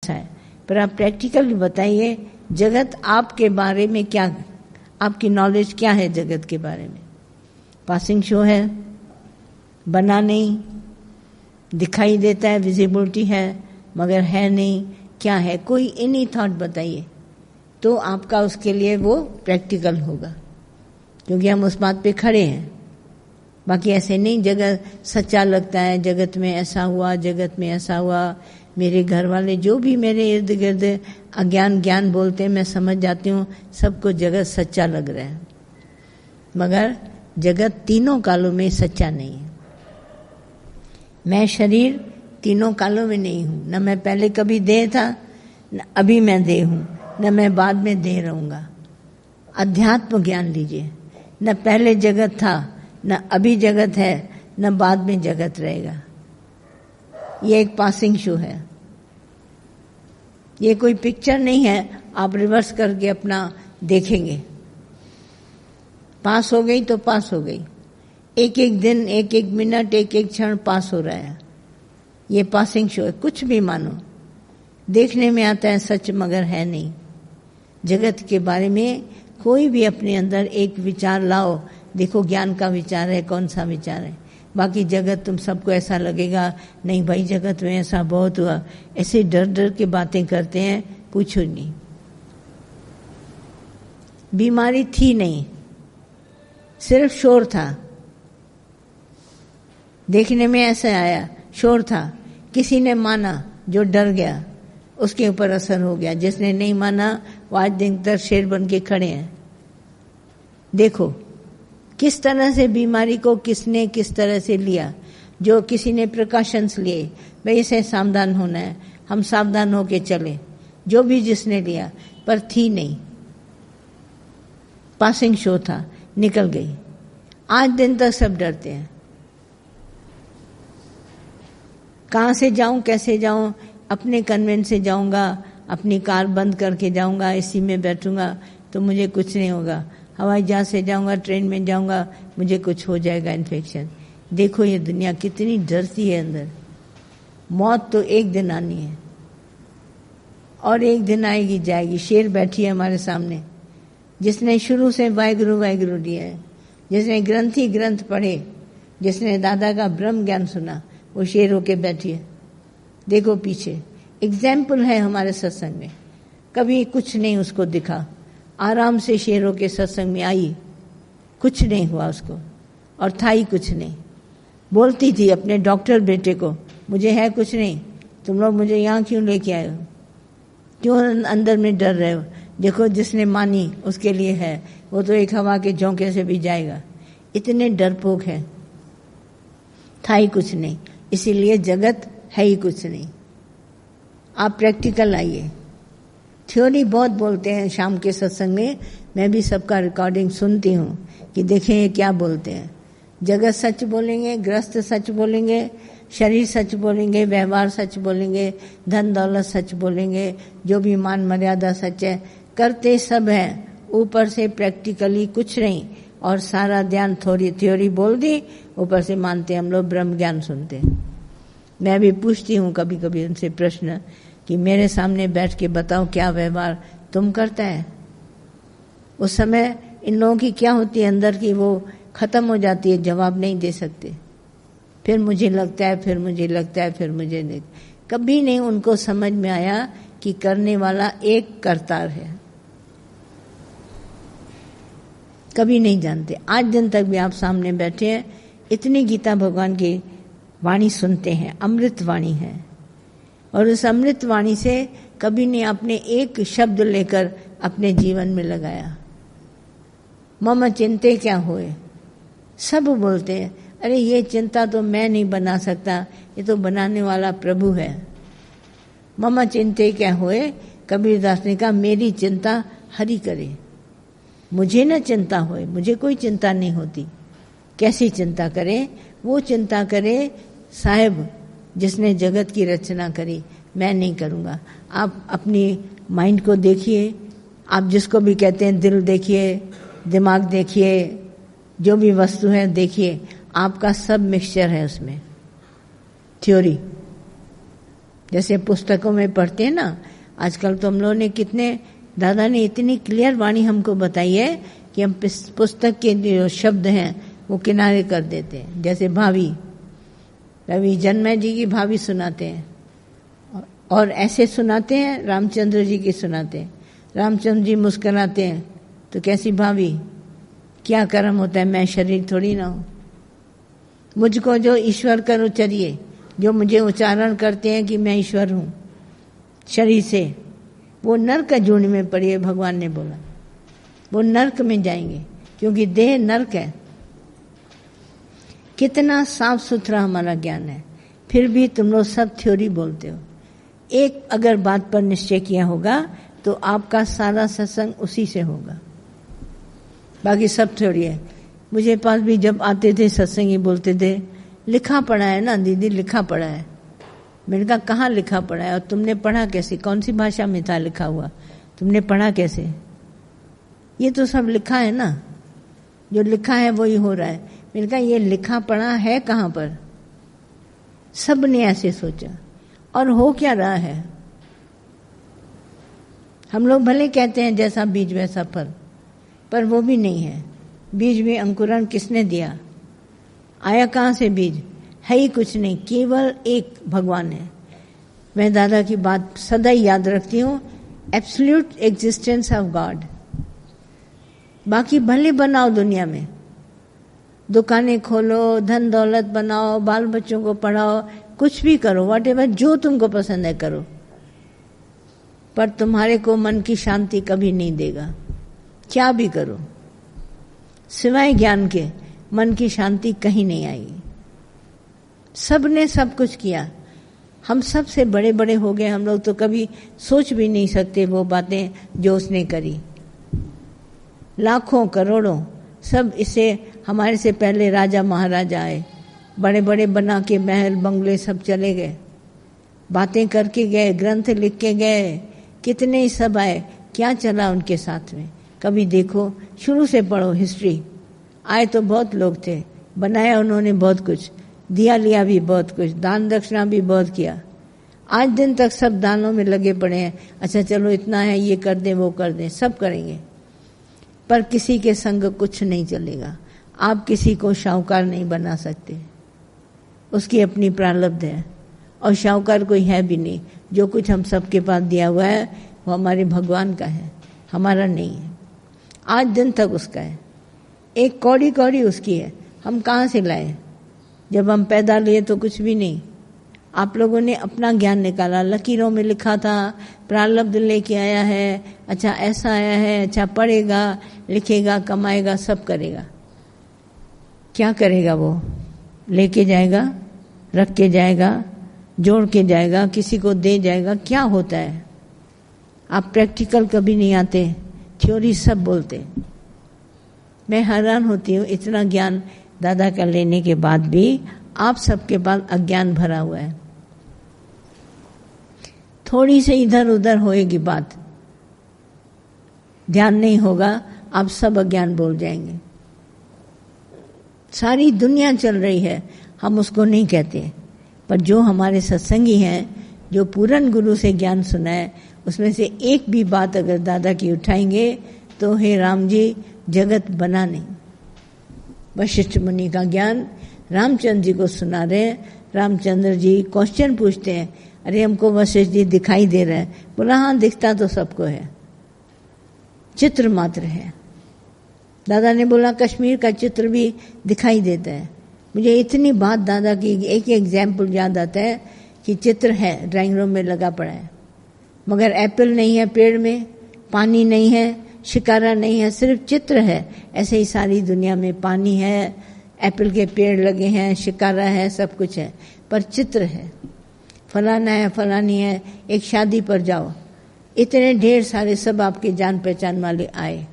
अच्छा है, पर आप प्रैक्टिकल बताइए जगत आपके बारे में क्या, आपकी नॉलेज क्या है जगत के बारे में? पासिंग शो है, बना नहीं, दिखाई देता है, विजिबिलिटी है मगर है नहीं, क्या है? कोई इनी थॉट बताइए तो आपका उसके लिए वो प्रैक्टिकल होगा, क्योंकि हम उस बात पे खड़े हैं। बाकी ऐसे नहीं जगत सच्चा लगता है, जगत में ऐसा हुआ, जगत में ऐसा हुआ, मेरे घर वाले जो भी मेरे इर्द गिर्द अज्ञान ज्ञान बोलते हैं मैं समझ जाती हूँ, सबको जगत सच्चा लग रहा है, मगर जगत तीनों कालों में सच्चा नहीं है। मैं शरीर तीनों कालों में नहीं हूँ, न मैं पहले कभी देह था, न अभी मैं देह हूँ, न मैं बाद में देह रहूँगा। अध्यात्म ज्ञान लीजिए, न पहले जगत था, न अभी जगत है, न बाद में जगत रहेगा। ये एक पासिंग शो है, ये कोई पिक्चर नहीं है आप रिवर्स करके अपना देखेंगे। पास हो गई तो पास हो गई, एक एक दिन, एक एक मिनट, एक एक क्षण पास हो रहा है। ये पासिंग शो है, कुछ भी मानो, देखने में आता है सच मगर है नहीं। जगत के बारे में कोई भी अपने अंदर एक विचार लाओ, देखो ज्ञान का विचार है, कौन सा विचार है। बाकी जगत तुम सबको ऐसा लगेगा नहीं भाई जगत में ऐसा बहुत हुआ, ऐसे डर डर के बातें करते हैं, पूछो नहीं। बीमारी थी नहीं, सिर्फ शोर था, देखने में ऐसा आया, शोर था, किसी ने माना, जो डर गया उसके ऊपर असर हो गया, जिसने नहीं माना वो आज दिन तक शेर बन के खड़े हैं। देखो किस तरह से बीमारी को किसने किस तरह से लिया। जो किसी ने प्रिकॉशंस लिए, भाई इसे सावधान होना है, हम सावधान होके चले, जो भी जिसने लिया, पर थी नहीं, पासिंग शो था, निकल गई। आज दिन तक सब डरते हैं, कहाँ से जाऊं, कैसे जाऊं, अपने कन्वेंस से जाऊंगा, अपनी कार बंद करके जाऊंगा, इसी में बैठूंगा तो मुझे कुछ नहीं होगा, हवाई जहाज से जाऊंगा, ट्रेन में जाऊंगा, मुझे कुछ हो जाएगा, इन्फेक्शन। देखो ये दुनिया कितनी डरती है अंदर। मौत तो एक दिन आनी है और एक दिन आएगी जाएगी। शेर बैठी है हमारे सामने, जिसने शुरू से वाहिगुरु वाहिगुरु लिया है, जिसने ग्रंथी ग्रंथ पढ़े, जिसने दादा का ब्रह्म ज्ञान सुना, वो शेर होके बैठी है। देखो पीछे एग्जाम्पल है हमारे सत्संग में, कभी कुछ नहीं उसको दिखा, आराम से शेरों के सत्संग में आई, कुछ नहीं हुआ उसको, और था ही कुछ नहीं। बोलती थी अपने डॉक्टर बेटे को, मुझे है कुछ नहीं, तुम लोग मुझे यहाँ क्यों लेके आए हो, क्यों अंदर में डर रहे हो। देखो जिसने मानी उसके लिए है, वो तो एक हवा के झोंके से भी जाएगा। इतने डरपोक है, था ही कुछ नहीं, इसीलिए जगत है ही कुछ नहीं। आप प्रैक्टिकल आइए। थ्योरी बहुत बोलते हैं शाम के सत्संग में, मैं भी सबका रिकॉर्डिंग सुनती हूँ कि देखें ये क्या बोलते हैं। जगत सच बोलेंगे, ग्रस्त सच बोलेंगे, शरीर सच बोलेंगे, व्यवहार सच बोलेंगे, धन दौलत सच बोलेंगे, जो भी मान मर्यादा सच है, करते सब हैं, ऊपर से प्रैक्टिकली कुछ नहीं, और सारा ध्यान थोड़ी थ्योरी बोल दी, ऊपर से मानते हम लोग ब्रह्म ज्ञान सुनते हैं। मैं भी पूछती हूँ कभी कभी उनसे प्रश्न कि मेरे सामने बैठ के बताओ क्या व्यवहार तुम करता है। उस समय इन लोगों की क्या होती है अंदर की, वो खत्म हो जाती है, जवाब नहीं दे सकते। फिर मुझे लगता है, फिर मुझे लगता है, फिर मुझे नहीं। कभी नहीं उनको समझ में आया कि करने वाला एक करतार है, कभी नहीं जानते। आज दिन तक भी आप सामने बैठे हैं, इतनी गीता भगवान की वाणी सुनते हैं, अमृत वाणी है, और उस अमृत वाणी से कभी नहीं आपने एक शब्द लेकर अपने जीवन में लगाया। मम चिंते क्या होए, सब बोलते हैं अरे ये चिंता तो मैं नहीं बना सकता, ये तो बनाने वाला प्रभु है। मम चिंते क्या होए, कबीरदास ने कहा मेरी चिंता हरि करे, मुझे न चिंता होए, मुझे कोई चिंता नहीं होती। कैसी चिंता करे, वो चिंता करे साहेब जिसने जगत की रचना करी, मैं नहीं करूँगा। आप अपनी माइंड को देखिए, आप जिसको भी कहते हैं दिल देखिए, दिमाग देखिए, जो भी वस्तु है देखिए, आपका सब मिक्सचर है उसमें। थ्योरी जैसे पुस्तकों में पढ़ते हैं ना, आजकल तो हम लोगों ने कितने, दादा ने इतनी क्लियर वाणी हमको बताई है कि हम पुस्तक के जो शब्द हैं वो किनारे कर देते हैं। जैसे भावी, रवि जन्मय जी की भावी सुनाते हैं, और ऐसे सुनाते हैं, रामचंद्र जी की सुनाते हैं। रामचंद्र जी मुस्कुराते हैं तो कैसी भावी, क्या कर्म होता है, मैं शरीर थोड़ी ना हूँ। मुझको जो ईश्वर कर उचरिए, जो मुझे उच्चारण करते हैं कि मैं ईश्वर हूँ शरीर से, वो नर्क जून में पड़िए, भगवान ने बोला। वो नर्क में जाएंगे क्योंकि देह नर्क है। कितना साफ सुथरा हमारा ज्ञान है, फिर भी तुम लोग सब थ्योरी बोलते हो। एक अगर बात पर निश्चय किया होगा तो आपका सारा सत्संग उसी से होगा, बाकी सब थ्योरी है। मुझे पास भी जब आते थे सत्संग ही बोलते थे, लिखा पढ़ा है ना दीदी, लिखा पढ़ा है। मैंने कहा कहाँ लिखा पढ़ा है, और तुमने पढ़ा कैसे, कौन सी भाषा में था लिखा हुआ, तुमने पढ़ा कैसे? ये तो सब लिखा है ना, जो लिखा है वही हो रहा है। मैंने कहा ये लिखा पढ़ा है कहाँ पर? सब ने ऐसे सोचा, और हो क्या रहा है? हम लोग भले कहते हैं जैसा बीज वैसा फल, पर वो भी नहीं है। बीज में अंकुरण किसने दिया? आया कहाँ से बीज? है ही कुछ नहीं, केवल एक भगवान है। मैं दादा की बात सदा याद रखती हूँ, एब्सोल्यूट एग्जिस्टेंस ऑफ गॉड। बाकी भले बनाओ दुनिया में, दुकानें खोलो, धन दौलत बनाओ, बाल बच्चों को पढ़ाओ, कुछ भी करो, व्हाटएवर जो तुमको पसंद है करो, पर तुम्हारे को मन की शांति कभी नहीं देगा। क्या भी करो, सिवाय ज्ञान के मन की शांति कहीं नहीं आएगी। सब ने सब कुछ किया, हम सब से बड़े बड़े हो गए, हम लोग तो कभी सोच भी नहीं सकते वो बातें जो उसने करी। लाखों करोड़ों सब इसे, हमारे से पहले राजा महाराजा आए, बड़े बड़े बना के महल बंगले सब चले गए, बातें करके गए, ग्रंथ लिख के गए, कितने ही सब आए, क्या चला उनके साथ में? कभी देखो, शुरू से पढ़ो हिस्ट्री। आए तो बहुत लोग थे, बनाया उन्होंने बहुत कुछ, दिया लिया भी बहुत कुछ, दान दक्षिणा भी बहुत किया। आज दिन तक सब दानों में लगे पड़े हैं। अच्छा चलो इतना है, ये कर दें वो कर दें, सब करेंगे, पर किसी के संग कुछ नहीं चलेगा। आप किसी को शाहूकार नहीं बना सकते, उसकी अपनी प्रारब्ध है, और शाहूकार कोई है भी नहीं। जो कुछ हम सबके पास दिया हुआ है वो हमारे भगवान का है, हमारा नहीं है। आज दिन तक उसका है, एक कौड़ी कौड़ी उसकी है। हम कहाँ से लाए? जब हम पैदा लिए तो कुछ भी नहीं। आप लोगों ने अपना ज्ञान निकाला, लकीरों में लिखा था, प्रारब्ध लेके आया है, अच्छा ऐसा आया है, अच्छा पढ़ेगा, लिखेगा, कमाएगा, सब करेगा। क्या करेगा वो? लेके जाएगा, रख के जाएगा, जोड़ के जाएगा, किसी को दे जाएगा, क्या होता है? आप प्रैक्टिकल कभी नहीं आते, थ्योरी सब बोलते। मैं हैरान होती हूँ, इतना ज्ञान दादा का लेने के बाद भी आप सबके पास अज्ञान भरा हुआ है। थोड़ी से इधर उधर होएगी बात, ध्यान नहीं होगा, आप सब अज्ञान बोल जाएंगे। सारी दुनिया चल रही है, हम उसको नहीं कहते, पर जो हमारे सत्संगी हैं, जो पूरन गुरु से ज्ञान सुना है, उसमें से एक भी बात अगर दादा की उठाएंगे तो हे राम जी जगत बना नहीं। वशिष्ठ मुनि का ज्ञान रामचंद्र जी को सुना रहे। रामचंद्र जी क्वेश्चन पूछते हैं, अरे हमको वशिष्ठ जी दिखाई दे रहा है। बोला हाँ दिखता तो सबको है, चित्र मात्र है। दादा ने बोला कश्मीर का चित्र भी दिखाई देता है। मुझे इतनी बात दादा की एक एग्जाम्पल याद आता है कि चित्र है, ड्राइंग रूम में लगा पड़ा है, मगर एप्पल नहीं है पेड़ में, पानी नहीं है, शिकारा नहीं है, सिर्फ चित्र है। ऐसे ही सारी दुनिया में पानी है, एप्पल के पेड़ लगे हैं, शिकारा है, सब कुछ है, पर चित्र है। फलाना है, फलानी है। एक शादी पर जाओ, इतने ढेर सारे सब आपके जान पहचान वाले आए,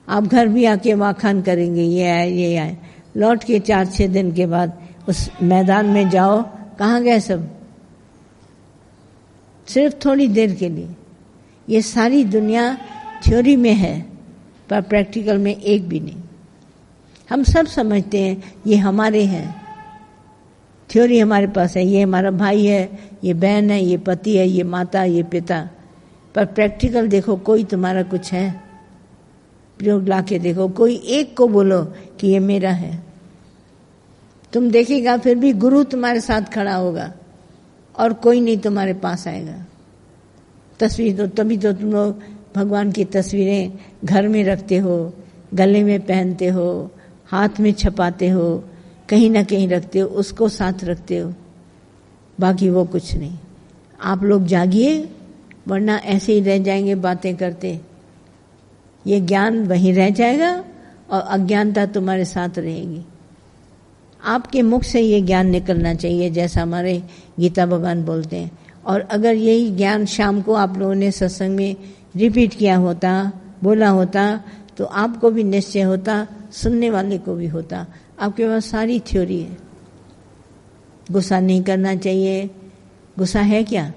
आप घर भी आके वाखान करेंगे, ये आए ये आए। लौट के 4-6 दिन के बाद उस मैदान में जाओ, कहाँ गए सब? सिर्फ थोड़ी देर के लिए। ये सारी दुनिया थ्योरी में है, पर प्रैक्टिकल में एक भी नहीं। हम सब समझते हैं ये हमारे हैं, थ्योरी हमारे पास है, ये हमारा भाई है, ये बहन है, ये पति है, ये माता, ये पिता, पर प्रैक्टिकल देखो कोई तुम्हारा कुछ है? प्रयोग ला के देखो, कोई एक को बोलो कि ये मेरा है। तुम देखिएगा फिर भी गुरु तुम्हारे साथ खड़ा होगा और कोई नहीं तुम्हारे पास आएगा। तस्वीर तो तभी तो तुम लोग भगवान की तस्वीरें घर में रखते हो, गले में पहनते हो, हाथ में छपाते हो, कहीं ना कहीं रखते हो, उसको साथ रखते हो, बाकी वो कुछ नहीं। आप लोग जागिए, वरना ऐसे ही रह जाएंगे बातें करते। ये ज्ञान वहीं रह जाएगा और अज्ञानता तुम्हारे साथ रहेगी। आपके मुख से ये ज्ञान निकलना चाहिए, जैसा हमारे गीता भगवान बोलते हैं। और अगर यही ज्ञान शाम को आप लोगों ने सत्संग में रिपीट किया होता, बोला होता, तो आपको भी निश्चय होता, सुनने वाले को भी होता। आपके पास सारी थ्योरी है। गुस्सा नहीं करना चाहिए। गुस्सा है क्या?